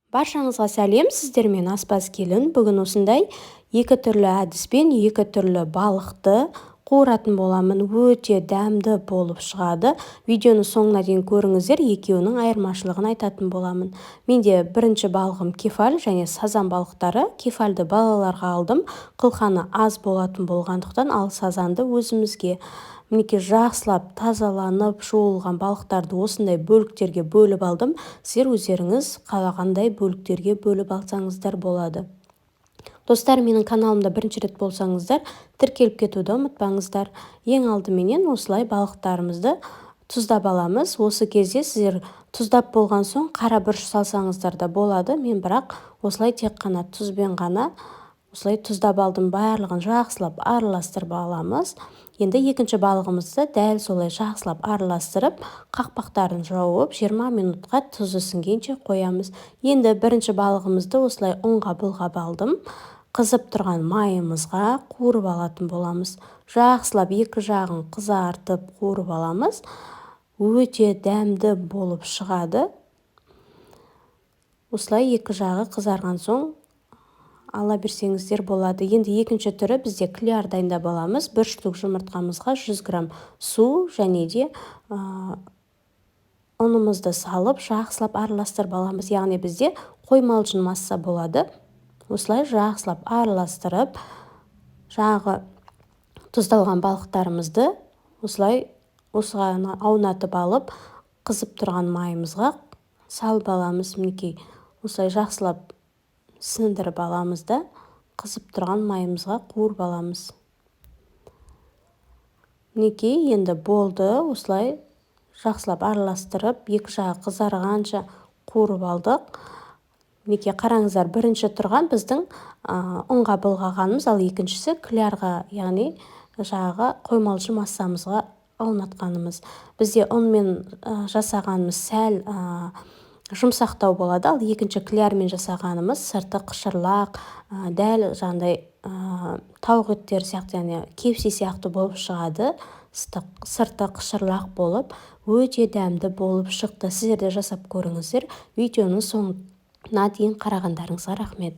Баршаңызға сәлем, сіздермен аспаз келін. Бүгін осындай екі түрлі әдіспен екі түрлі балықты қуыратын боламын. Өте дәмді болып шығады. Видеоны соңына дейін көріңіздер, екеуінің айырмашылығын айтатын боламын. Менде бірінші балығым кефаль және сазан балықтары. Кефальді балаларға алдым. Қылқаны аз болатын болғандықтан, ал сазанды өзімізге. Мінекей жақсылап тазаланып жуылған балықтарды осындай бөліктерге бөліп алдым. Сіздер өздеріңіз қалағандай бөліктерге бөліп алсаңыздар болады. Достар, менің каналымда бірінші рет болсаңыздар, тіркеліп кетуді ұмытпаңыздар. Ең алдыменен осылай балықтарымызды тұздап аламыз. Осы кезде сіздер тұздап болған соң қара бұрыш салсаңыздар да болады. Мен бірақ осылай тек қана тұзбен ғана осылай тұздап алдым. Барлығын жақсылап араластырып аламыз. Енді екінші балығымызды дәл солай жақсылап араластырып, қақпақтарын жауып 20 минутқа тұзы сіңгенше қоямыз. Енді бірінші балығымызды осылай ұнға былғап алдым. Қызып тұрған майымызға қуырып алатын боламыз. Жақсылап екі жағын қызартып қуырып аламыз. Өте дәмді болып шығады. Осылай екі жағы қызарған соң ала берсеңіздер болады. Енді екінші түрі бізде кляр дайындап аламыз. 1 штук жұмыртқамызға 100 грамм су және де ұнымызды салып, жақсылап араластырып аламыз. Яғни бізде қоймалжын масса болады. Осылай жақсылап араластырып, жағы тұздалған балықтарымызды осылай осыған аунатып алып, қызып тұрған майымызға салып аламыз. Мінекей осылай жақсылап сындырып аламыз да, қызып тұрған майымызға қуырып аламыз. Мінекей енді болды. Осылай жақсылап араластырып, екі жағы қызарғанша қуырып алдық. Мінекей қараңыздар, бірінші тұрған біздің ұнға былғағанымыз, ал екіншісі клярға, яғни жағы қоймалжы массамызға аунатқанымыз. Бізде ұнмен жасағанымыз сәл жұмсақтау болады, ал екінші клярмен жасағанымыз сырты қышырлақ, дәл жаңағыдай тауық еттері сияқты, яғни кепси сияқты болып шығады. Сырты қышырлақ болып, өте дәмді болып шықты. Сіздер де жасап көріңіздер. Видеоның соңына дейін қарағандарыңызға рахмет.